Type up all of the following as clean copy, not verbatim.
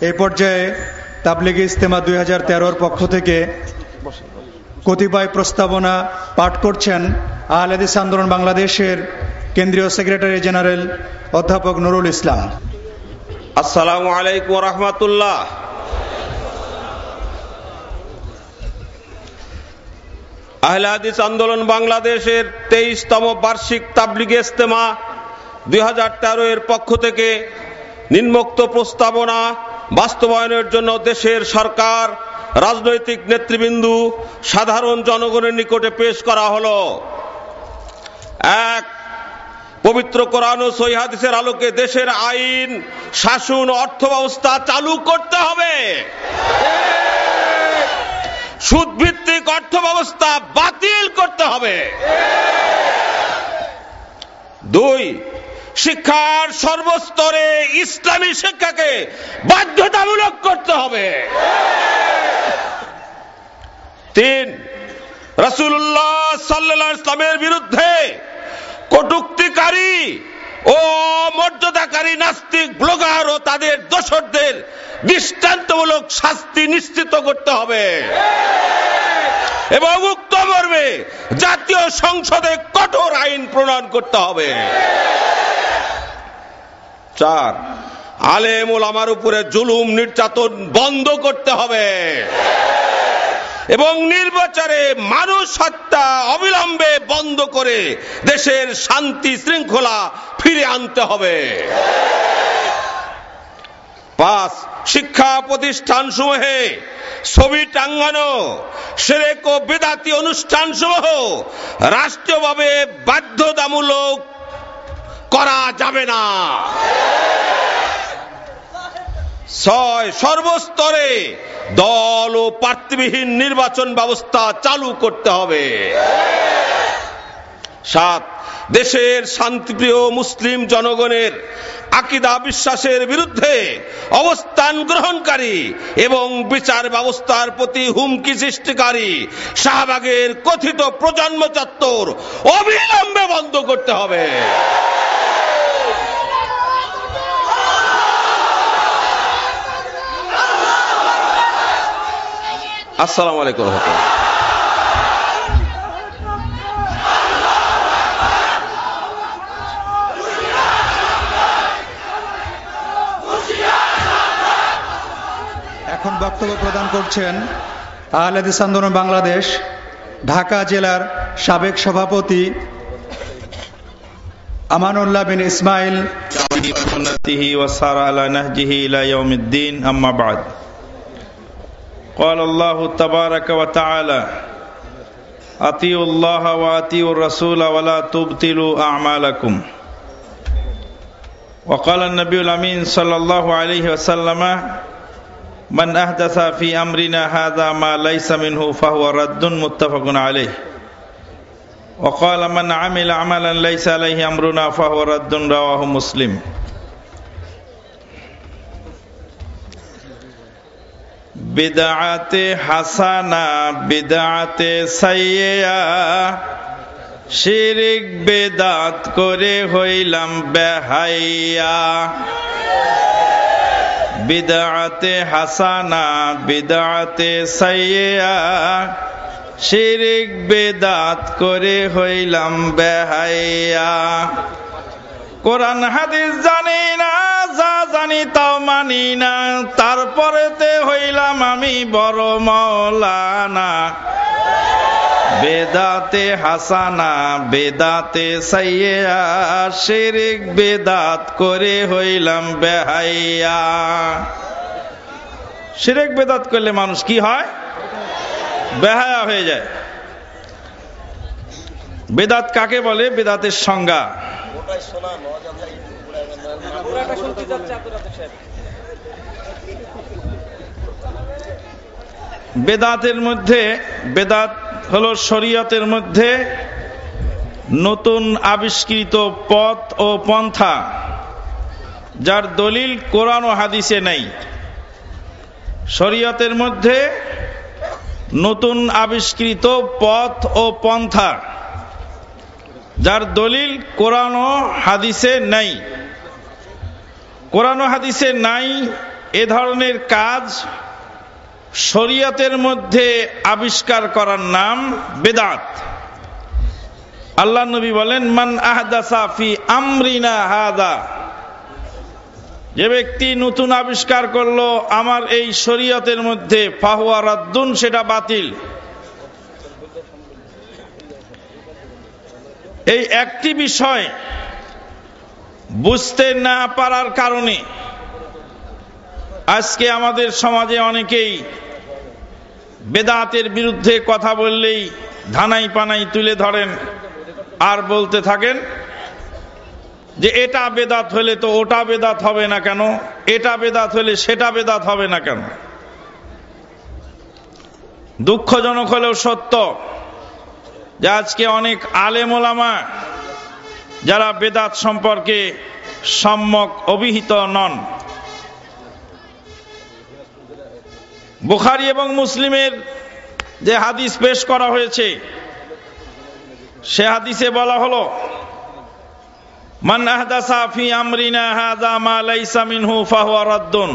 এই পর্যায়ে তাবলিগি ইজতেমা 2013-র পক্ষ থেকে কতিপয় প্রস্তাবনা পাঠ করছেন আহলে হাদিস আন্দোলন বাংলাদেশের কেন্দ্রীয় সেক্রেটারি জেনারেল অধ্যাপক নুরুল ইসলাম। আসসালামু আলাইকুম ওয়া রাহমাতুল্লাহ। আহলে হাদিস আন্দোলন বাংলাদেশের 23তম বার্ষিক তাবলিগি ইজতেমা 2013 এর পক্ষ থেকে নিম্নোক্ত প্রস্তাবনা বাস্তবায়নের জন্য দেশের সরকার, রাজনৈতিক নেতৃবৃন্দ, সাধারণ জনগণের নিকটে পেশ করা হলো। 1. পবিত্র কোরআন ও সহিহ হাদিসের আলোকে দেশের আইন, শাসন ও অর্থ ব্যবস্থা চালু করতে হবে। সুদভিত্তিক অর্থ ব্যবস্থা বাতিল করতে হবে। 2. শিক্ষার সর্বস্তরে ইসলামী শিক্ষাকে বাধ্যতামূলক করতে হবে। 3. রাসূলুল্লাহ সাল্লাল্লাহু আলাইহি ওয়াসাল্লামের বিরুদ্ধে কটূক্তিকারী ও মর্যাদাকারী নাস্তিক ব্লগার ও তাদের দোসরদের দৃষ্টান্তমূলক শাস্তি নিশ্চিত করতে হবে এবং উক্ত মর্মে জাতীয় সংসদে কঠোর আইন প্রণয়ন করতে হবে। 4. আলেম ওলামার উপরে জুলুম নির্যাতন বন্ধ করতে হবে এবং নির্বাচনে মানুষ হত্যা অবিলম্বে বন্ধ করে দেশের শান্তি শৃঙ্খলা ফিরে আনতে হবে। 5. শিক্ষা প্রতিষ্ঠান সমূহে ছবি টাঙ্গানো, শিরক ও বিদআতি অনুষ্ঠান সমূহ রাষ্ট্রীয়ভাবে বাধ্যতামূলক করা যাবে না। 6. সর্বস্তরে দল ও প্রার্থীবিহীন নির্বাচন ব্যবস্থা চালু করতে হবে। 7. দেশের শান্তিপ্রিয় মুসলিম জনগণের আকীদা বিশ্বাসের বিরুদ্ধে অবস্থান গ্রহণকারী এবং বিচার ব্যবস্থার প্রতি হুমকি সৃষ্টিকারী শাহবাগের কথিত প্রজন্ম চত্বর অবিলম্বে বন্ধ করতে হবে। আসসালামু আলাইকুম। এখন বক্তব্য প্রদান করছেন আহলে হাদিস আন্দোলন বাংলাদেশ ঢাকা জেলার সাবেক সভাপতি আমানুল্লাহ বিন ইসমাইল। আম্মা বা'দ। قال الله تبارك وتعالى أطيعوا الله وأطيعوا الرسول ولا تبطلوا أعمالكم. وقال النبي الأمين صلى الله عليه وسلم من أحدث في أمرنا هذا ما ليس منه فهو رد متفق عليه. وقال من عمل عملا ليس عليه أمرنا فهو رد رواه مسلم. বিদআতে হাসানা বিদআতে সাইয়্যা, শিরক বেদাত করে হইলাম বেহাইয়া। বিদআতে হাসানা বিদআতে সাইয়্যা, শিরক বেদাত করে হইলাম বেহাইয়া। কোরআন হাদিস জানি না, যা জানি তাও মানি না, তারপরেতে হইলাম আমি বড় মওলানা। বেদাতে হাসানা বেদাতে সাইয়্যা, শিরক বেদাত করে হইলাম বেহাইয়া। শিরক বেদাত করলে মানুষ কি হয়? বেহায়া হয়ে যায়। বেদাত কাকে বলে? বেদাতের সংজ্ঞা বেদাতের মধ্যে, বেদাত হলো শরীয়তের মধ্যে নতুন আবিষ্কৃত পথ ও পন্থা, যার দলিল কোরআন ও হাদিসে নেই। শরীয়তের মধ্যে নতুন আবিষ্কৃত পথ ও পন্থা, যার দলিল কোরআন ও হাদিসে নাই। কোরআন ও হাদিসে নাই এ ধরনের কাজ শরীয়তের মধ্যে আবিষ্কার করার নাম বেদাত। আল্লাহ নবী বলেন, মান আহদাসা ফি আমরিনা হাযা, যে ব্যক্তি নতুন আবিষ্কার করলো আমার এই শরীয়তের মধ্যে, ফাহুয়া রাদ্দুন, সেটা বাতিল। এই একটি বিষয় বুঝতে না পারার কারণে আজকে আমাদের সমাজে অনেকেই বেদাতের বিরুদ্ধে কথা বললেই ধানাই পানাই তুলে ধরেন আর বলতে থাকেন যে এটা বেদাত হলে তো ওটা বেদাত হবে না কেন, এটা বেদাত হলে সেটা বেদাত হবে না কেন। দুঃখজনক হলেও সত্য যে আজকে অনেক আলেম ওলামা যারা বেদাত সম্পর্কে সম্যক অভিহিত নন। বুখারী এবং মুসলিমের যে হাদিস পেশ করা হয়েছে সে হাদিসে বলা হলো, মান আহদাসা ফি আমরিনা হাযা মা লাইসা মিনহু ফাহুয়া রাদ্দুন,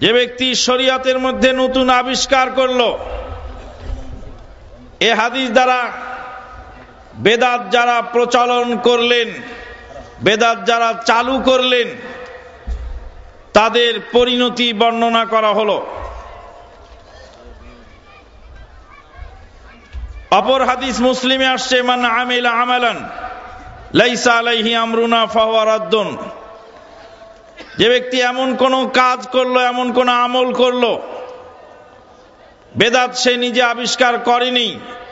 যে ব্যক্তি শরীয়তের মধ্যে নতুন আবিষ্কার করলো। এ হাদিস দ্বারা বেদাত যারা প্রচলন করলেন, বেদাত যারা চালু করলেন, তাদের পরিণতি বর্ণনা করা হলো। অপর হাদিস মুসলিমে আসছে, মান আমিলা আমালান লাইসা আলাইহি আমরুনা ফাহুয়া রাদ্দুন, যে ব্যক্তি এমন কোন কাজ করলো, এমন কোন আমল করলো, বেদাত সে নিজে আবিষ্কার করেনি,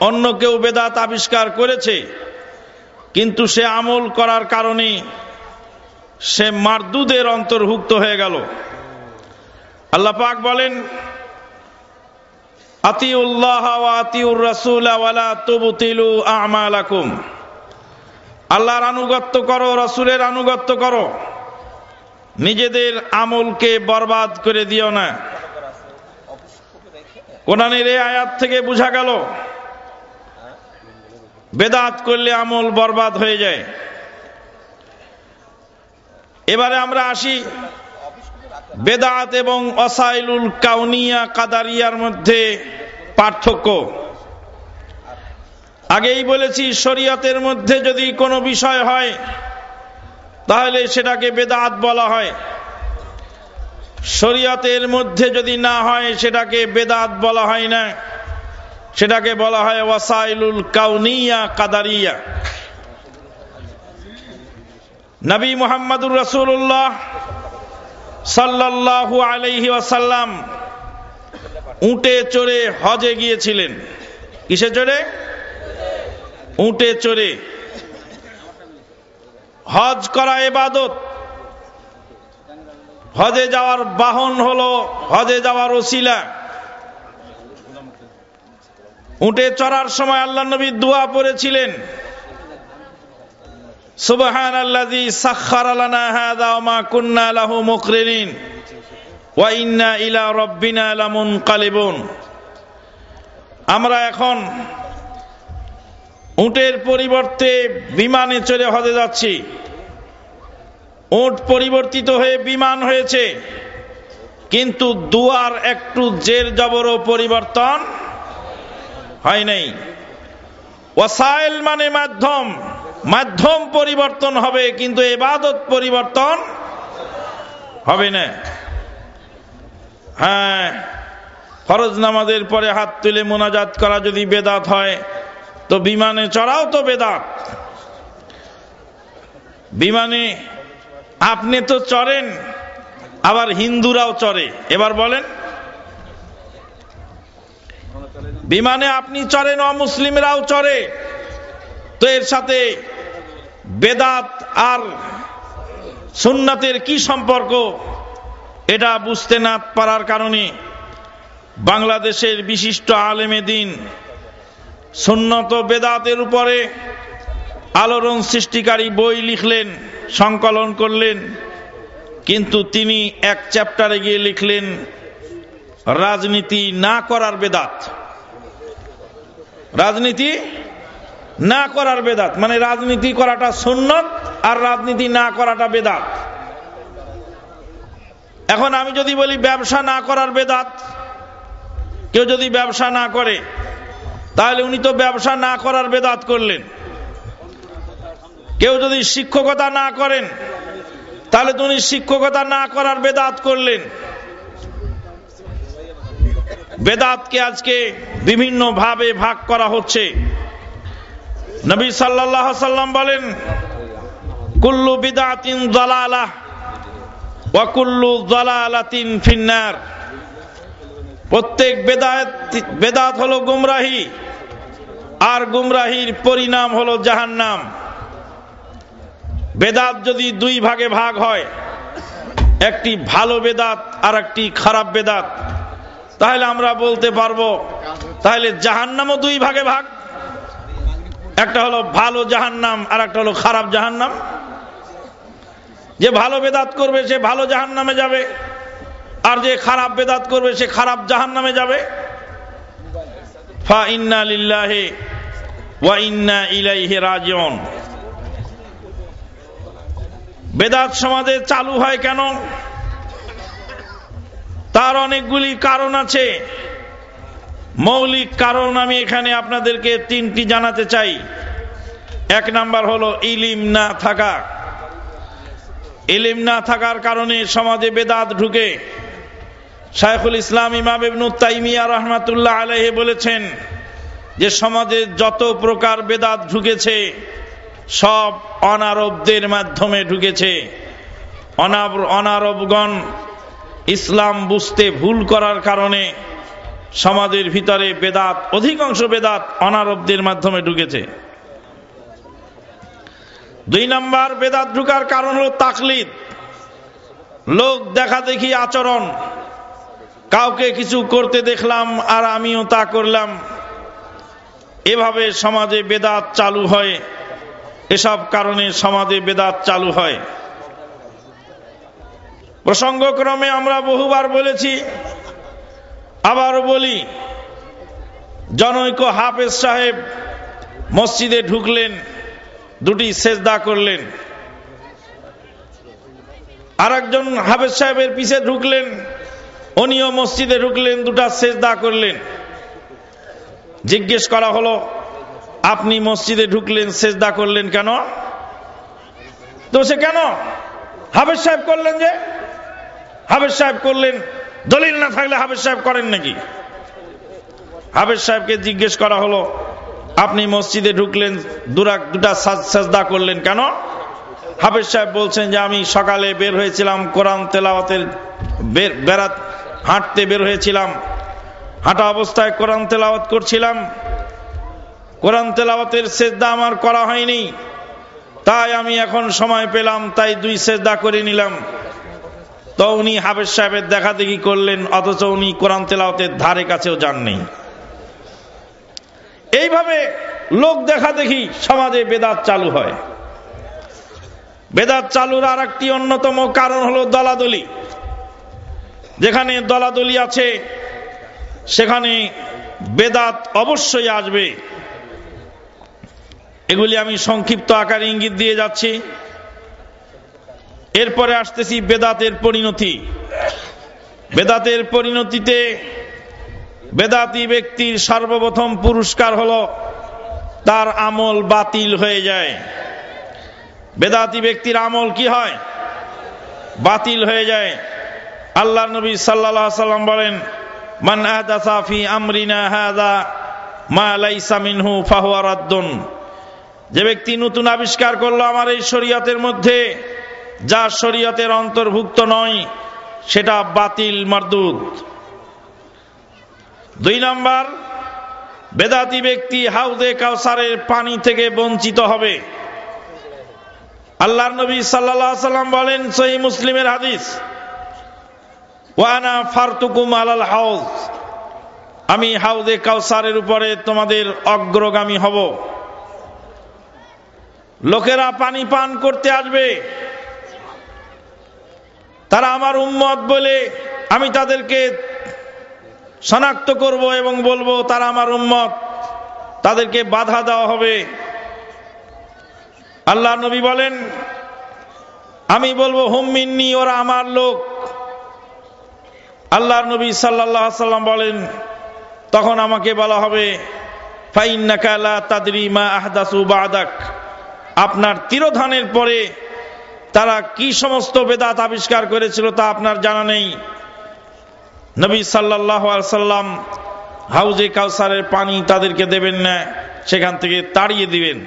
অন্য কেউ বেদাত আবিষ্কার করেছে, কিন্তু সে আমল করার কারণে সে মারদুদের অন্তর্ভুক্ত হয়ে গেল। আল্লাহ পাক বলেন, আতিউল্লাহ ওয়া আতিউর রাসূল ওয়া লা তুবতিলু আমালাকুম, আল্লাহর আনুগত্য করো, রাসূলের আনুগত্য করো, নিজেদের আমলকে বরবাদ করে দিও না। কোরআনের এই আয়াত থেকে বোঝা গেল বেদাত করলে আমল বরবাদ হয়ে যায়। এবারে আমরা আসি বেদাত এবং ওয়াসাইলুল কাউনিয়া কাদারিয়ার মধ্যে পার্থক্য। আগেই বলেছি, শরীয়তের মধ্যে যদি কোনো বিষয় হয় তাহলে সেটাকে বেদাত বলা হয়, শরীয়তের মধ্যে যদি না হয় সেটাকে বেদাত বলা হয় না, সেটাকে বলা হয় ওয়াসাইলুল কাউনিয়া কাদারিয়া। নবী মুহাম্মদুর রাসূলুল্লাহ সাল্লাল্লাহু আলাইহি ওয়াসাল্লাম উটে চড়ে হজে গিয়েছিলেন। কিসে চড়ে? উটে চড়ে। হজ করা ইবাদত, হজে যাওয়ার বাহন হলো, হজে যাওয়ার ওসিলা। উটে চড়ার সময় আল্লাহ নবী দোয়া পড়েছিলেন, সুবহানাল্লাযী সাখখারা লানা হাযা ওয়া মা কুন্না লাহু মুকরিনিন ওয়া ইন্না ইলা রাব্বিনা লামুনকালিবুন। আমরা এখন উটের পরিবর্তে বিমানে চড়ে হজে যাচ্ছি। উট পরিবর্তিত হয়ে বিমান হয়েছে, কিন্তু দুয়ার একটু জের জবরও পরিবর্তন হয় নাই। ওয়াসাইল মানে মাধ্যম, মাধ্যম পরিবর্তন হবে কিন্তু ইবাদত পরিবর্তন হবে না। হ্যাঁ, ফরজ নামাজের পরে হাত তুলে মোনাজাত করা যদি বেদাত হয়, তো বিমানে চড়াও তো বেদাত। বিমানে আপনি তো চড়েন, আবার হিন্দুরাও চড়ে। এবার বলেন, বিমানে আপনি চড়েন, অমুসলিমরাও চড়ে, তো এর সাথে বেদাত আর সুন্নাতের কি সম্পর্ক? এটা বুঝতে না পারার কারণে বাংলাদেশের বিশিষ্ট আলেমে দ্বীন সুন্নত ও বেদাতের উপরে আলোড়ন সৃষ্টিকারী বই লিখলেন, সংকলন করলেন, কিন্তু তিনি এক চ্যাপ্টারে গিয়ে লিখলেন রাজনীতি না করার বেদাত। রাজনীতি না করার বেদাত মানে রাজনীতি করাটা সুন্নত আর রাজনীতি না করাটা বেদাত। এখন আমি যদি বলি ব্যবসা না করার বেদাত, কেউ যদি ব্যবসা না করে তাহলে উনি তো ব্যবসা না করার বেদাত করলেন। কেউ যদি শিক্ষকতা না করেন তাহলে তো উনি শিক্ষকতা না করার বেদাত করলেন। বেদাতকে আজকে বিভিন্ন ভাবে ভাগ করা হচ্ছে। নবী সাল্লাল্লাহু আলাইহি সাল্লাম বলেন, কুল্লু বিদআতিন যালালাহ ওয়া কুল্লু যালালাতিন ফিন্নার। প্রত্যেক বেদাত হলো গুমরাহি, আর গুমরাহির পরিণাম হলো জাহান্নাম। বেদাত যদি দুই ভাগে ভাগ হয়, একটি ভালো বেদাত আর একটি খারাপ বেদাত, তাহলে আমরা বলতে পারবো তাহলে জাহান্নামও দুই ভাগে ভাগ, একটা হলো ভালো জাহান্নাম আর একটা হলো খারাপ জাহান্নাম। যে ভালো বেদাত করবে সে ভালো জাহান্নামে যাবে, আর যে খারাপ বেদাত করবে সে খারাপ জাহান্নামে যাবে। ফা ইন্না লিল্লাহি ওয়া ইন্না ইলাইহি রাজিউন। বেদাত সমাজে চালু হয় কেন? তার অনেকগুলি কারণ আছে। মৌলিক কারণ আমি এখানে আপনাদেরকে তিনটি জানাতে চাই। এক নাম্বার হলো ইলম না থাকা। ইলম না থাকার কারণে সমাজে বেদাত ঢুকে। শায়খুল ইসলাম ইমাম ইবনে তাইমিয়া রাহমাতুল্লাহ আলাইহি বলেছেন যে সমাজে যত প্রকার বেদাত ঢুকেছে সব অনারবদের মাধ্যমে ঢুকেছে। অনারবগণ ইসলাম বুঝতে ভুল করার কারণে সমাজের ভিতরে বেদাত, অধিকাংশ বেদাত অনারবদের মাধ্যমে ঢুকেছে। দুই নাম্বার বেদাত ঢুকার কারণ হলো তাকলিদ, লোক দেখা দেখি আচরণ। কাউকে কিছু করতে দেখলাম আর আমিও তা করলাম, এভাবে সমাজে বেদাত চালু হয়। এসব কারণে সমাজে বেদাত চালু হয়। প্রসঙ্গক্রমে আমরা বহুবার বলেছি, আবারও বলি, জনৈক হাফেজ সাহেব মসজিদে ঢুকলেন, দুটি সেজদা করলেন। আর একজন হাফেজ সাহেবের পিছে ঢুকলেন, উনিও মসজিদে ঢুকলেন, দুটা সেজদা করলেন। জিজ্ঞেস করা হলো, আপনি মসজিদে ঢুকলেন, সেজদা করলেন কেন? তো সে কেন? হাফেজ সাহেব করলেন যে। হাফেজ সাহেব করলেন, দলিল না থাকলে হাফেজ সাহেব করেন নাকি? হাফেজ সাহেবকে জিজ্ঞেস করা হলো, আপনি মসজিদে ঢুকলেন, দুটা সেজদা করলেন কেন? হাফেজ সাহেব বলছেন যে আমি সকালে বের হয়েছিলাম, কোরআন তেলাওয়াতের হাঁটতে বের হয়েছিলাম, হাঁটা অবস্থায় কোরআন তেলাওয়াত করছিলাম, কোরআন তেলাওয়াতের সেজদা আমার করা হয়নি, তাই আমি এখন সময় পেলাম, তাই দুই সেজদা করে নিলাম। তো উনি হাফেজ সাহেবের দেখা দেখি করলেন, অথচ উনি কোরআন তেলাওয়াতের ধারে কাছেও যাননি। এইভাবে লোক দেখা দেখি সমাজে বেদাত চালু হয়। বেদাত চালুর আর একটি অন্যতম কারণ হলো দলাদলি। যেখানে দলাদলি আছে সেখানে বেদাত অবশ্যই আসবে। এগুলি আমি সংক্ষিপ্ত আকারে ইঙ্গিত দিয়ে যাচ্ছি। এরপরে আসতেছি বেদাতের পরিণতি। বেদাতের পরিণতিতে বেদাতি ব্যক্তির সর্বপ্রথম পুরস্কার হলো তার আমল বাতিল হয়ে যায়। বেদাতি ব্যক্তির আমল কি হয়? বাতিল হয়ে যায়। আল্লাহর নবী সাল্লাল্লাহু আলাইহি সাল্লাম বলেন, মান আহদাসা ফি আমরিনা হাযা মা লাইসা মিনহু ফাহুয়া রাদ্দুন। যে ব্যক্তি নতুন আবিষ্কার করলো আমার এই শরীয়তের মধ্যে, যা শরীয়তের অন্তর্ভুক্ত নয়, সেটা বাতিল, মারদুদ। দুই নাম্বার, বেদাতি ব্যক্তি হাউদে কাউসারের পানি থেকে বঞ্চিত হবে। আল্লাহর নবী সাল্লাল্লাহু আলাইহি সাল্লাম বলেন, সহিহ মুসলিমের হাদিস, ওয়া আনা ফারতুকুম আলাল হাউজ, আমি হাউদে কাউসারের উপরে তোমাদের অগ্রগামী হব। লোকেরা পানি পান করতে আসবে, তারা আমার উম্মত বলে আমি তাদেরকে শনাক্ত করব এবং বলবো তারা আমার উম্মত, তাদেরকে বাধা দেওয়া হবে। আল্লাহ নবী বলেন, আমি বলবো হুম মিন্নি, ওরা আমার লোক, আল্লাহর নবী সাল্লাল্লাহু আলাইহি ওয়াসাল্লাম বলেন, তখন আমাকে বলা হবে ফাইন্নাকা লা তাদরি মা আহদাসু বা'দাক, আপনার তিরোধানের পরে তারা কি সমস্ত বেদাত আবিষ্কার করেছিল তা আপনার জানা নেই। নবী সাল্লাল্লাহু আলাইহি ওয়াসাল্লাম হাউজে কাউসারের পানি তাদেরকে দেবেন না, সেখান থেকে তাড়িয়ে দিবেন।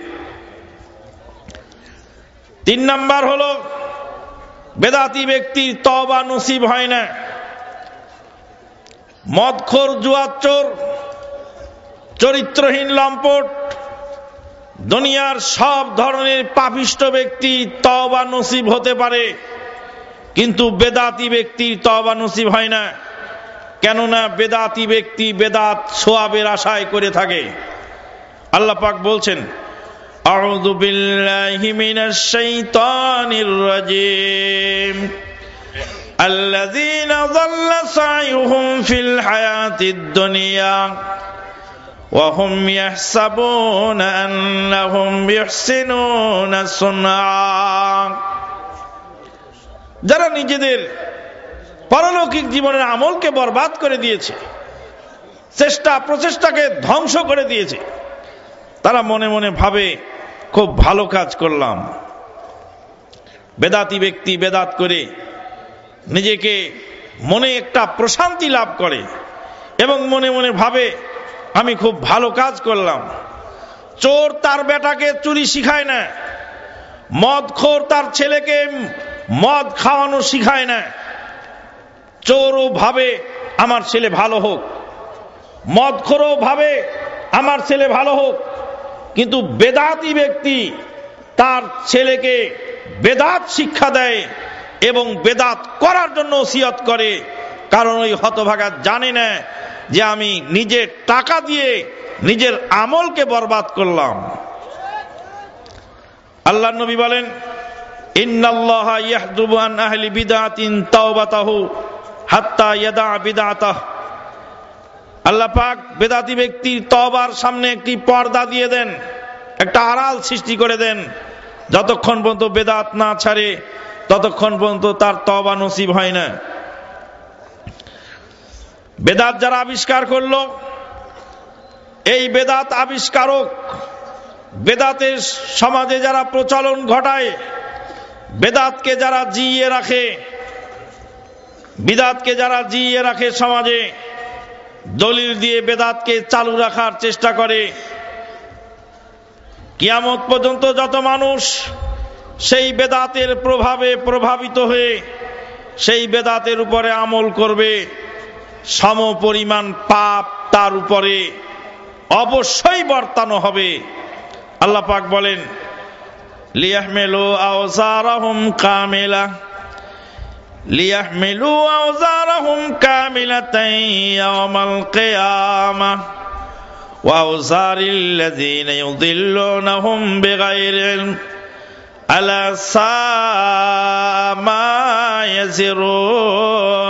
3 নাম্বার হলো বেদাতি ব্যক্তির তওবা নসিব হয় না। মদখোর, জুয়াচোর, চরিত্রহীন লম্পট, দুনিয়ার সব ধরনের পাপিষ্ট ব্যক্তি তওবা নসিব হতে পারে, কিন্তু বেদাতি ব্যক্তির তওবা নসিব হয় না। কেননা বেদাতি ব্যক্তি বেদাত সওয়াবের আশায় করে থাকে। আল্লাহ পাক বলছেন, আউযু বিল্লাহি মিনাশ শাইতানির রাজীম, আল্লাযীনা যাল্লা সা'য়ুহুম ফিল হায়াতিদ দুনিয়া ওয়া হুম ইয়াহসাবুনা আন্নাহুম ইহসিনুনা সুনআ। যারা নিজেদের পারলৌকিক জীবনের আমলকে বরবাদ করে দিয়েছে, প্রচেষ্টাকে ধ্বংস করে দিয়েছে, তারা মনে মনে ভাবে খুব ভালো কাজ করলাম। বেদাতি ব্যক্তি বেদাত করে নিজেকে মনে একটা প্রশান্তি লাভ করে এবং মনে মনে ভাবে আমি খুব ভালো কাজ করলাম। চোর তার বেটাকে চুরি শিখায় না, মদখোর তার ছেলেকে মদ খাওয়ানো শিখায় না। চোরও ভাবে আমার ছেলে ভালো হোক, মদখোরও ভাবে আমার ছেলে ভালো হোক, কিন্তু বেদাতি ব্যক্তি তার ছেলেকে বেদাত শিক্ষা দেয় এবং বেদাত করার জন্য ওসিয়ত করে, কারণ ওই হতভাগা জানে না যে আমি নিজের টাকা দিয়ে নিজের আমলকে বরবাদ করলাম। আল্লাহর নবী বলেন, ইন্নাল্লাহা ইয়াহজুবু আন আহলি বিদআতিন তাওবাতাহু হাত্তা ইয়াদা বিদআতাহ। আল্লাহ পাক বেদাতি ব্যক্তির তওবার সামনে একটি পর্দা দিয়ে দেন, একটা আড়াল সৃষ্টি করে দেন। যতক্ষণ পর্যন্ত বেদাত না ছাড়ে ততক্ষণ পর্যন্ত তার তওবা নসিব হয় না। বেদাত যারা আবিষ্কার করলো, এই বেদাত আবিষ্কারক, বেদাতের সমাজে যারা প্রচলন ঘটায়, বেদাতকে যারা জিইয়ে রাখে, বিদাতকে যারা জিইয়ে রাখে, সমাজে দলিল দিয়ে বেদাতকে চালু রাখার চেষ্টা করে, কিয়ামত পর্যন্ত যত মানুষ সেই বেদাতের প্রভাবে প্রভাবিত হয়ে সেই বেদাতের উপরে আমল করবে, সমপরিমাণ পাপ তার উপরে অবশ্যই বর্তানো হবে। আল্লাহ পাক বলেন, লিয়াহমিলু আওজারহুম কামিলা লিয়াহমিলু আওজারহুম কামিলাতান ইয়াওমাল কিয়ামাহ ওয়া আওজারিল্লাযীনা ইউযিল্লুনাহুম বিগাইরি ইলম আলা সাআ মা ইয়াজিরুন।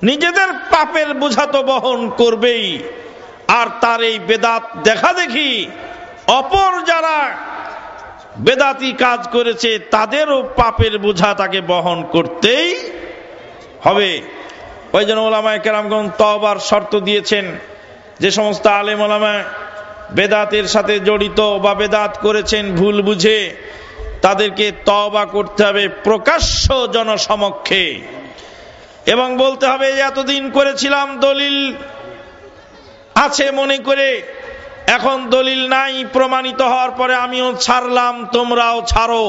নিজেদের পাপের বোঝা তো বহন করবেই, আর তার এই বেদাত দেখা দেখি অপর যারা বেদাতি কাজ করেছে তাদেরও পাপের বোঝা তাকে বহন করতেই হবে। ওই জন্য ওলামায়ে কেরামগণ তওবার শর্ত দিয়েছেন, যে সমস্ত আলেম ওলামা বেদাতের সাথে জড়িত বা বেদাত করেছেন ভুল বুঝে, তাদেরকে তওবা করতে হবে প্রকাশ্য জনসমক্ষে, এবং বলতে হবে এতদিন করেছিলাম দলিল আছে মনে করে, এখন দলিল নাই, প্রমাণিত হওয়ার পরে আমিও ছাড়লাম, তোমরাও ছাড়ো।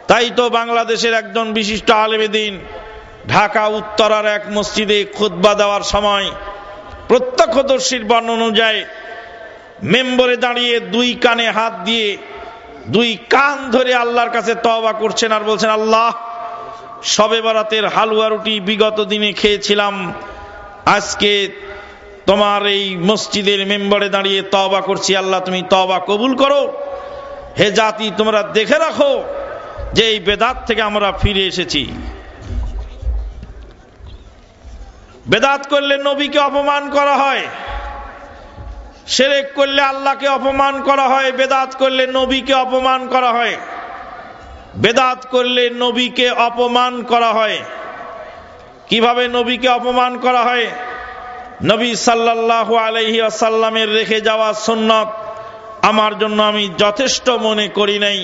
তাই তো বাংলাদেশের একজন বিশিষ্ট আলেমে দ্বীন ঢাকা উত্তরার এক মসজিদে খুতবা দেওয়ার সময় প্রত্যক্ষদর্শীর বর্ণনা অনুযায়ী মেম্বরে দাঁড়িয়ে দুই কানে হাত দিয়ে দুই কান ধরে আল্লাহর কাছে তওবা করছেন আর বলছেন, আল্লাহ, শবে বরাতের হালুয়া রুটি বিগত দিনে খেয়েছিলাম, আজকে তোমার এই মসজিদের মেম্বরে দাঁড়িয়ে তওবা করছি, আল্লাহ তুমি তওবা কবুল করো। হে জাতি, তোমরা দেখে রাখো যে এই বেদাত থেকে আমরা ফিরে এসেছি। বেদাত করলে নবীকে অপমান করা হয়, শিরক করলে আল্লাহকে অপমান করা হয়, বেদাত করলে নবীকে অপমান করা হয়। বেদাত করলে নবীকে অপমান করা হয়, কিভাবে নবীকে অপমান করা হয়। নবী সাল্লাল্লাহু আলাইহি ওয়াসাল্লামের রেখে যাওয়া সুন্নত আমার জন্য আমি যথেষ্ট মনে করি নাই,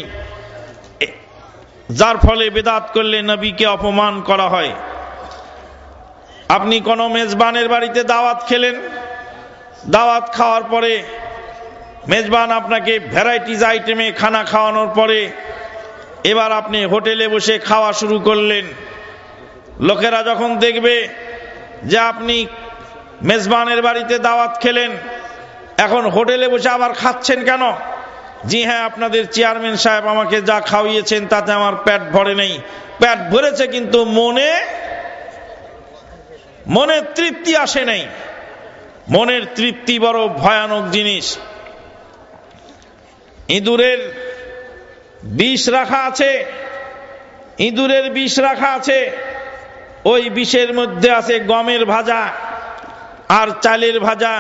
যার ফলে বেদাত করলে নবীকে অপমান করা হয়। আপনি কোন মেজবানের বাড়িতে দাওয়াত খেলেন, দাওয়াত খাওয়ার পরে মেজবান আপনাকে ভ্যারাইটিজ আইটেমে খানা খাওয়ানোর পরে এবার আপনি হোটেলে বসে খাওয়া শুরু করলেন। লোকেরা যখন দেখবে যে আপনি মেজবানের বাড়িতে দাওয়াত খেলেন, এখন হোটেলে বসে আবার খাচ্ছেন কেন? জি হ্যাঁ, আপনাদের চেয়ারম্যান সাহেব আমাকে যা খাওয়িয়েছেন তাতে আমার পেট ভরে নেই। পেট ভরেছে কিন্তু মনে তৃপ্তি আসে নাই। মনের তৃপ্তি বড় ভয়ানক জিনিস। ইঁদুরের বিষ রাখা আছে, ইঁদুরের বিষ রাখা আছে, ওই বিষের মধ্যে আছে গমের ভাজা আর চালের ভাজা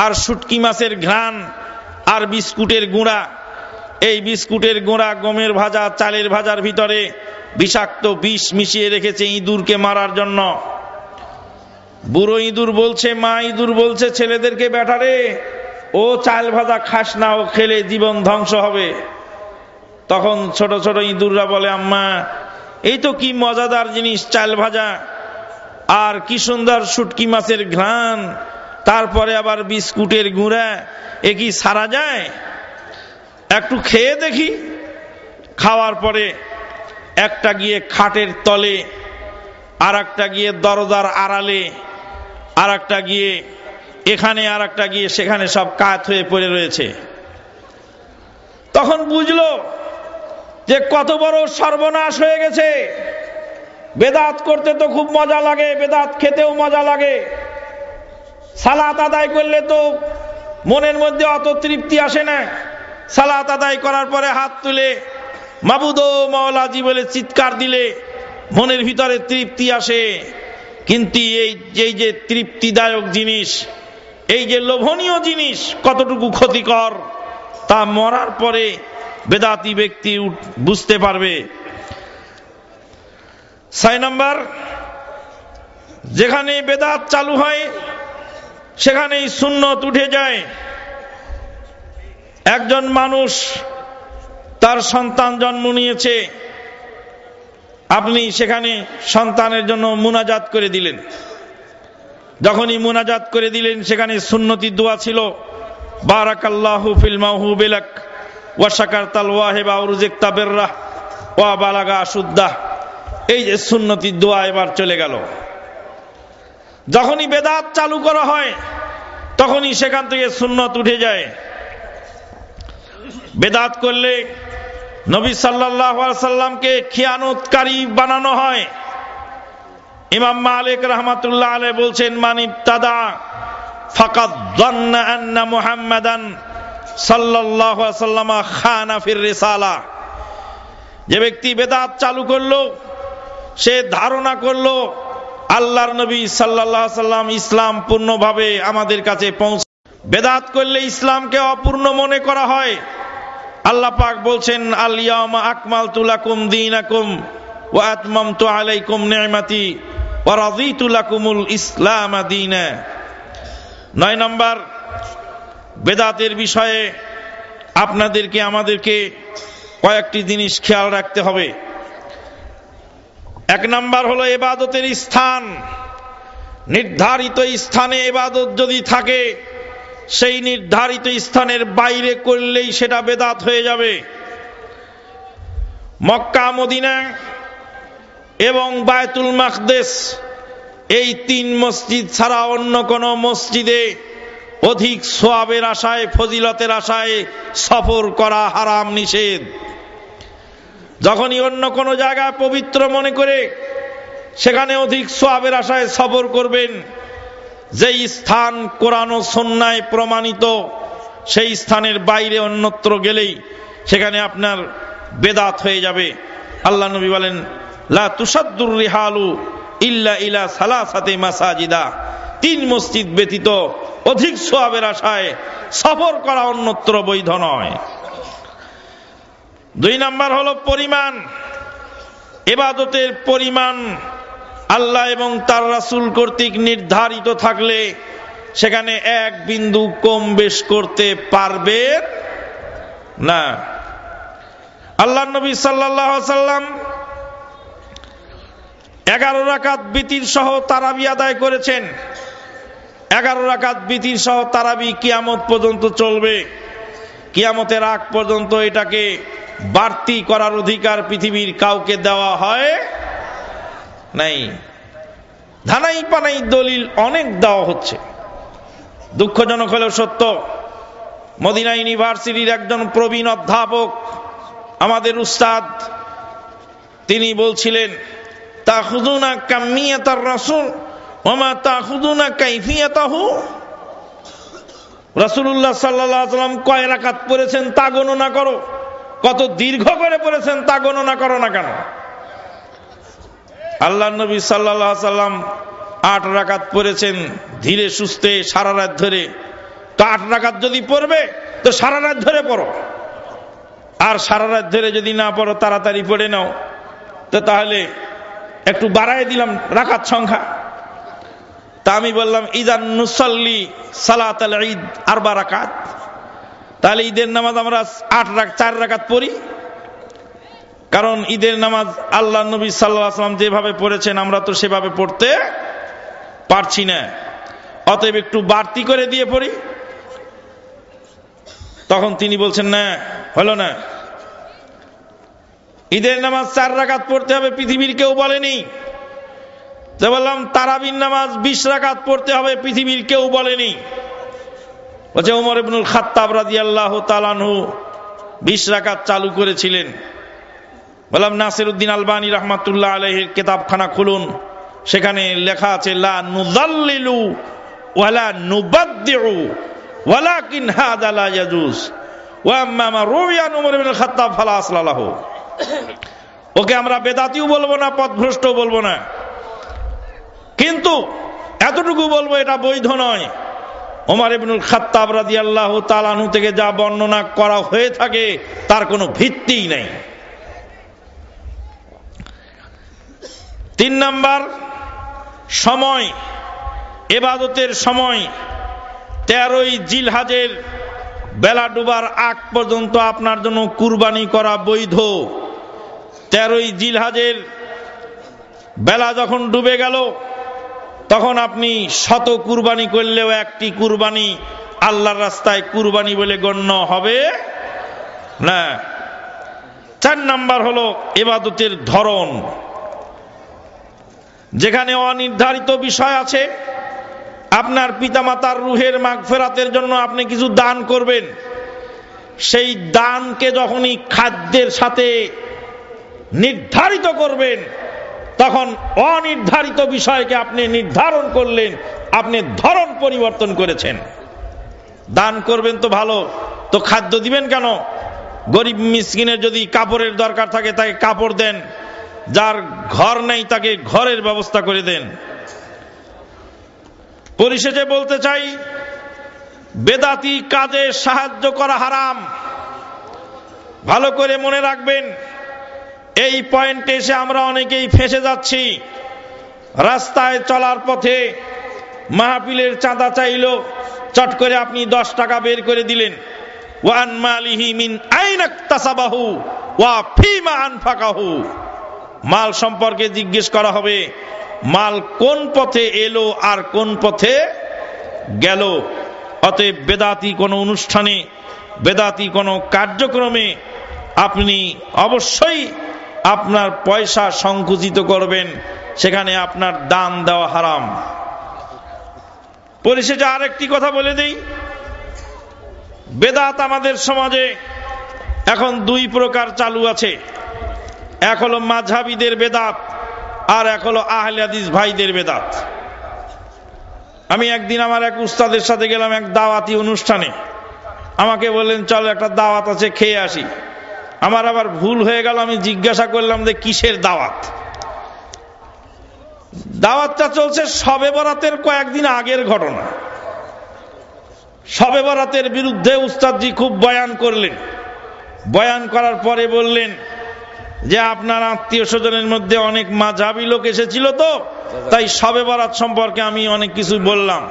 আর শুটকি মাছের ঘ্রাণ আর বিস্কুটের গুঁড়া। এই বিস্কুটের গুঁড়া, গমের ভাজা, চালের ভাজার ভিতরে বিষাক্ত বিষ মিশিয়ে রেখেছে ইঁদুরকে মারার জন্য। বুড়ো ইঁদুর বলছে, মা ইঁদুর বলছে ছেলেদেরকে, বেটারে ও চাল ভাজা খাস না, ও খেলে জীবন ধ্বংস হবে। তখন ছোট ছোট ইঁদুররা বলে, আম্মা এই তো কি মজাদার জিনিস চাল ভাজা, আর কি সুন্দর শুটকি মাছের ঘ্রাণ, তারপরে আবার বিস্কুটের গুঁড়া, এ কি সারা যায়? একটু খেয়ে দেখি। খাওয়ার পরে একটা গিয়ে খাটের তলে, আর একটা গিয়ে দরজার আড়ালে, আর একটা গিয়ে এখানে, আর একটা গিয়ে সেখানে, সব কাত হয়ে পড়ে রয়েছে। তখন বুঝলো যে কত বড় সর্বনাশ হয়ে গেছে। বেদাত করতে তো খুব মজা লাগে, বেদাত খেতেও মজা লাগে, সালাত আদায় করলে তো মনের মধ্যে অত তৃপ্তি আসে না। সালাত আদায় করার পরে হাত তুলে মাবুদ ও মাওলাজি বলে চিৎকার দিলে মনের ভিতরে তৃপ্তি আসে। কিন্তু এই যে তৃপ্তিদায়ক জিনিস, এই যে লোভনীয় জিনিস কতটুকু ক্ষতিকর তা মরার পরে বেদাতি ব্যক্তি বুঝতে পারবে। 6 নম্বর, যেখানে বেদাত চালু হয় সেখানেই সুন্নত উঠে যায়। একজন মানুষ তার সন্তান জন্ম নিয়েছে, আপনি সেখানে সন্তানের জন্য মুনাজাত করে দিলেন। যখনই মুনাজাত করে দিলেন সেখানে সুন্নতি দোয়া ছিল, বারাকাল্লাহু ফিল মাওহুবি লাক ওয়া শাকারতাল ওয়াহিবা ওয়া রুজিকতা বিররাহ ওয়া বালাগা আশুদ্দাহ। এই যে সুন্নতি দোয়া এবার চলে গেল। যখনই বেদাত চালু করা হয় তখনই সেখান থেকে সুন্নত উঠে যায়। বেদাত করলে নবী সাল্লাল্লাহু আলাইহি সাল্লামকে খিয়ানতকারী বানানো হয়। ইমাম মালিক রাহমাতুল্লাহ আলাইহি বলছেন, মান ইবতাদা ফাকাদ যান্না আন্না মুহাম্মাদান সাল্লাল্লাহু আলাইহি ওয়াসাল্লাম খানা ফির রিসালা। যে ব্যক্তি বেদাত চালু করলো সে ধারণা করলো আল্লাহর নবী সাল্লাল্লাহু আলাইহি ওয়াসাল্লাম ইসলাম পূর্ণভাবে আমাদের কাছে পৌঁছে। বেদাত করলে ইসলামকে অপূর্ণ মনে করা হয়। আল্লাহ পাক বলছেন, আল ইয়াউমা আকমালতু লাকুম দীনাকুম ওয়া আতমামতু আলাইকুম নি'মাতি ওয়া রাদিতু লাকুমুল ইসলাম দীনা। 9 নম্বর, বেদাতের বিষয়ে আপনাদেরকে আমাদেরকে কয়েকটি জিনিস খেয়াল রাখতে হবে। 1 নম্বর হলো ইবাদতের স্থান। নির্ধারিত স্থানে ইবাদত যদি থাকে, সেই নির্ধারিত স্থানের বাইরে করলেই সেটা বেদাত হয়ে যাবে। মক্কা, মদিনা এবং বায়তুল মাকদেস, এই 3 মসজিদ ছাড়া অন্য কোন মসজিদে অধিক সওয়াবের আশায়, ফজিলতের আশায় সফর করা হারাম, নিষেধ। যখনই অন্য কোন জায়গায় পবিত্র মনে করে সেখানে অধিক সওয়াবের আশায় সফর করবেন, যেই স্থান কোরআন ও সুন্নাহয় প্রমাণিত সেই স্থানের বাইরে অন্যত্র গেলেই সেখানে আপনার বেদাত হয়ে যাবে। আল্লাহ নবী বলেন, লা তুসাদ্দুর রিহালু ইল্লা ইলা সালাসাতি মাসাজিদা। 3 মসজিদ ব্যতীত অধিক সওয়াবের আশায় সফর করা অন্যত্র বৈধ নয়। 2 নম্বর হলো পরিমাণ। ইবাদতের পরিমাণ আল্লাহ এবং তার রাসূল কর্তৃক নির্ধারিত থাকলে সেখানে এক বিন্দু কম বেশ করতে পারবে না। আল্লাহর নবী সাল্লাল্লাহু আলাইহি ওয়াসাল্লাম 11 রাকাত বিতির সহ তারাবি আদায় করেছেন। 11 রাকাত বিতির সহ তারাবি কিয়ামত পর্যন্ত চলবে। কিয়ামতের আগ পর্যন্ত এটাকে বাড়তি করার অধিকার পৃথিবীর কাউকে দেওয়া হয় নাই। ধানাই পানাই দলিল অনেক দেওয়া হচ্ছে। দুঃখজনক হলেও সত্য, মদিনা ইউনিভার্সিটির একজন প্রবীণ অধ্যাপক, আমাদের উস্তাদ, তিনি বলছিলেন, তাখুযুনা কামিয়াতার রাসূল ওয়া মা তাখুযুনা কাইফিয়াতাহু। রাসূলুল্লাহ সাল্লাল্লাহু আলাইহি ওয়াসাল্লাম কয় রাকাত পড়েছেন তা গণনা করো, কত দীর্ঘ করে পড়েছেন তা গণনা করো না কেন? আল্লাহর নবী সাল্লাল্লাহু আলাইহি ওয়াসাল্লাম 8 রাকাত পড়েছেন ধীরে সুস্থে সারা রাত ধরে। তো 8 রাকাত যদি পড়বে তো সারা রাত ধরে পড়ো, আর সারা রাত ধরে যদি না পড়ো তাড়াতাড়ি পড়ে নাও, তো তাহলে একটু বাড়ায় দিলাম রাকাত সংখ্যা। তা আমি বললাম, ইদান নুসাল্লি সালাতাল ঈদ 4 রাকাত, তাহলে ঈদের নামাজ আমরা 4 রাকাত পড়ি। কারণ ঈদের নামাজ আল্লাহ নবী সাল্লাল্লাহু আলাইহি ওয়াসাল্লাম যেভাবে পড়েছেন আমরা তো সেভাবে পড়তে পারছি না, অতএব একটু বাড়তি করে দিয়ে পড়ি। তখন তিনি বলছেন, না হলো না, ঈদের নামাজ 4 রাকাত পড়তে হবে পৃথিবীর কেউ বলেনি। তো বললাম, তারাবির নামাজ 20 রাকাত পড়তে হবে পৃথিবীর কেউ বলেনি। বলছে, ওমর ইবনুল খাত্তাব রাদিয়াল্লাহু তাআলা আনহু 20 রাকাত চালু করেছিলেন। বললাম, নাসিরউদ্দিন আলবানী রাহমাতুল্লাহ আলাইহির কিতাবখানা খুলুন, সেখানে লেখা আছে, লা নুযাল্লিলু ওয়ালা নুবাদদিউ ওয়ালাকিন হাযা লা ইয়াজুজ ওয়া আম্মা মা রুবিয়া ওমর ইবনুল খাত্তাব ফালা আসলা লাহু। ওকে আমরা বেদাতিও বলবো না, পথভ্রষ্টও বলবো না, কিন্তু এতটুকু বলবো এটা বৈধ নয়। ওমর ইবনুল খাত্তাব রাদিয়াল্লাহু তাআলা আনহু থেকে যা বর্ণনা করা হয়ে থাকে তার কোনো ভিত্তিই নেই। 3 নাম্বার সময়, ইবাদতের সময় 13ই জিলহজের বেলা ডুবার আগ পর্যন্ত আপনার জন্য কুরবানি করা বৈধ। 13ই জিলহজের বেলা যখন ডুবে গেল তখন আপনি শত কুরবানি করলেও একটি কুরবানি আল্লাহর রাস্তায় কুরবানি বলে গণ্য হবে না। 4 নাম্বার হলো ইবাদতের ধরন। যেখানে অনির্ধারিত বিষয় আছে, আপনার পিতামাতার রুহের মাগফিরাতের জন্য আপনি কিছু দান করবেন, সেই দানকে যখনই খাদ্যের সাথে নির্ধারিত করবেন তখন অনির্ধারিত বিষয়কে আপনি নির্ধারণ করলেন, আপনি ধরন পরিবর্তন করেছেন। দান করবেন তো ভালো, তো খাদ্য দিবেন কেন? গরিব মিসকিনের যদি কাপড়ের দরকার থাকে তাকে কাপড় দেন, যার ঘর নেই তাকে ঘরের ব্যবস্থা করে দেন। পরিশেষে বলতে চাই, বেদাতি কাজে সাহায্য করা হারাম। ভালো করে মনে রাখবেন, এই পয়েন্টে এসে আমরা অনেকেই ফেঁসে যাচ্ছি। রাস্তায় চলার পথে মাহফিলের চাঁদা চাইলো, চট করে আপনি 10 টাকা বের করে দিলেন। ওয়ান মালিহি মিন আইনা ইকতাসাবাহু ওয়া ফিমা আনফাকাহু। মাল সম্পর্কে জিজ্ঞেস করা হবে, মাল কোন পথে এলো আর কোন পথে গেল। অতএব বেদাতি কোনো অনুষ্ঠানে, বেদাতি কোনো কার্যক্রমে আপনি অবশ্যই আপনার পয়সা সংকুচিত করবেন, সেখানে আপনার দান দেওয়া হারাম। পরিশেষে আরেকটি কথা বলে দেই, বেদাত আমাদের সমাজে এখন 2 প্রকার চালু আছে। এক হলো মাযহাবীদের বেদাত, আর এক হলো আহলে হাদিস ভাইদের বেদাত। আমি একদিন আমার এক উস্তাদের সাথে গেলাম এক দাওয়াতি অনুষ্ঠানে। আমাকে বললেন, চলো একটা দাওয়াত আছে, খেয়ে আসি। আমার আবার ভুল হয়ে গেল, আমি জিজ্ঞাসা করলাম যে কিসের দাওয়াত? দাওয়াতটা চলছে শবে বরাতের কয়েকদিন আগের ঘটনা। শবে বরাতের বিরুদ্ধে উস্তাদজি খুব বয়ান করলেন। বয়ান করার পরে বললেন, যে আপনার আত্মীয় স্বজনের মধ্যে অনেক মাযহাবী লোক এসেছিল, তো তাই শবে বরাত সম্পর্কে আমি অনেক কিছু বললাম।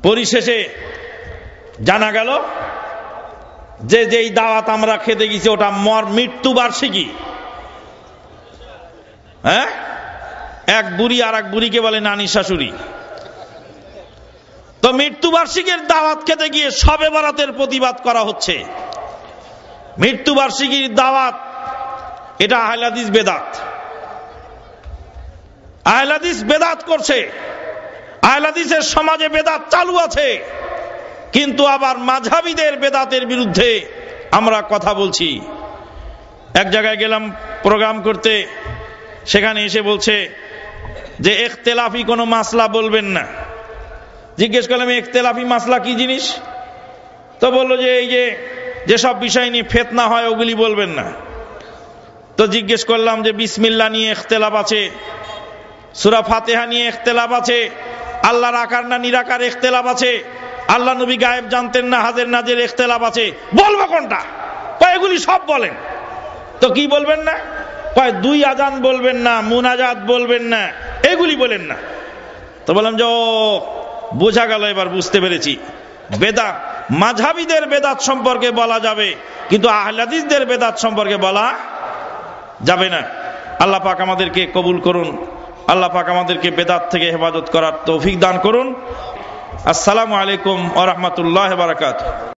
পরিশেষে জানা গেল যে যেই দাওয়াত আমরা খেতে গেছি ওটা মৃত্যু বার্ষিকী। হ্যাঁ, এক বুড়ি আর এক বুড়িকে বলে নানি শাশুড়ি। তো মৃত্যুবার্ষিকীর দাওয়াত খেতে গিয়ে শবে বরাতের প্রতিবাদ করা হচ্ছে। মৃত্যুবার্ষিকীর দাওয়াত এটা আহলে হাদিস বেদাত। আহলে হাদিস বেদাত করছে, আহলে হাদিসের সমাজে বেদাত চালু আছে, কিন্তু আবার মাযহাবীদের বেদাতের বিরুদ্ধে আমরা কথা বলছি। এক জায়গায় গেলাম প্রোগ্রাম করতে, সেখানে এসে বলছে যে ইখতিলাফি কোনো মাসলা বলবেন না। জিজ্ঞেস করলাম ইখতিলাফি মাসলা কি জিনিস? তো বললো যে এই যেসব বিষয় নিয়ে ফিতনা হয় ওগুলি বলবেন না। তো জিজ্ঞেস করলাম যে বিসমিল্লাহ নিয়ে ইখতিলাফ আছে, সূরা ফাতিহা নিয়ে ইখতিলাফ আছে, আল্লাহর আকার না নিরাকার ইখতিলাফ আছে, আল্লাহ নবী গায়েব জানতেন না হাজের নাজের ইখতিলাফ আছে, বলবো কোনটা? কয় এগুলি সব বলেন। তো কি বলবেন না? কয় দুই আজান বলবেন না, মুনাজাত বলবেন না, এগুলি বলেন না। তো বললাম যে ও বোঝা গেল, এবার বুঝতে পেরেছি। বেদাত মাযহাবীদের বেদাত সম্পর্কে বলা যাবে, কিন্তু আহলে হাদিসদের বেদাত সম্পর্কে বলা যাবে না। আল্লাহ পাক আমাদেরকে কবুল করুন, আল্লাহ পাক আমাদেরকে বেদাত থেকে হেফাজত করার তৌফিক দান করুন। আসসালামু আলাইকুম ওয়া রাহমাতুল্লাহি ওয়া বারাকাতুহু।